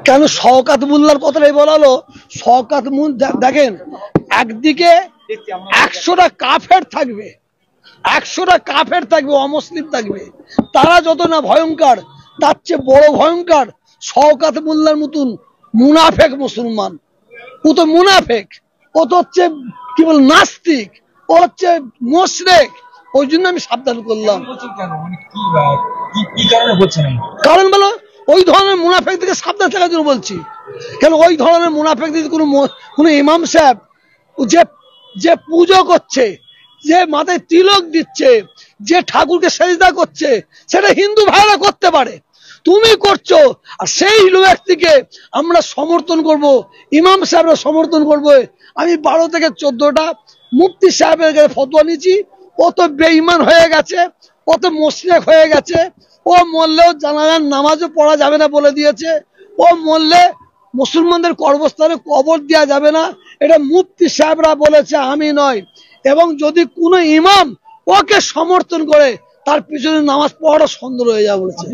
কেন শওকাত মোল্লার কথাটাই বলা হলো? শওকাত মোল্লা দেখেন, একদিকে 100টা কাফের থাকবে, 100টা কাফের থাকবে, অমুসলিম থাকবে, তারা যত না ভয়ঙ্কর, তার চেয়ে বড় ভয়ঙ্কর শওকাত মোল্লার মতন মুনাফেক মুসলমান। ও তো মুনাফেক, ও তো হচ্ছে কি বল নাস্তিক, ও হচ্ছে মুশরিক। ওই জন্য আমি সাবধান করলাম। কারণ বলো, ওই ধরনের মুনাফেক থেকে সাবধান থাকার জন্য বলছি। কেন ওই ধরনের মুনাফেক যদি কোনো ইমাম সাহেব যে যে পুজো করছে, যে মাথায় তিলক দিচ্ছে, যে ঠাকুরকে সেজদা করছে, সেটা হিন্দু ভাইরা করতে পারে, তুমি করছো, আর সেই ব্যক্তিকে আমরা সমর্থন করব, ইমাম সাহেবরা সমর্থন করবো। আমি 12 থেকে 14টা মুফতি সাহেবের কাছে ফতোয়া নিয়েছি। ও তো বেঈমান হয়ে গেছে, ও তো মুশরিক হয়ে গেছে, ও মরলেও জানাজার নামাজও পড়া যাবে না বলে দিয়েছে, ও মরলে মুসলমানদের কর্মস্থানে কবর দেওয়া যাবে না, এটা মুফতি সাহেবরা বলেছে, আমি নয়। এবং যদি কোনো ইমাম ওকে সমর্থন করে, তার পিছনে নামাজ পড়াটা সুন্দর হয়ে যাবে বলেছে।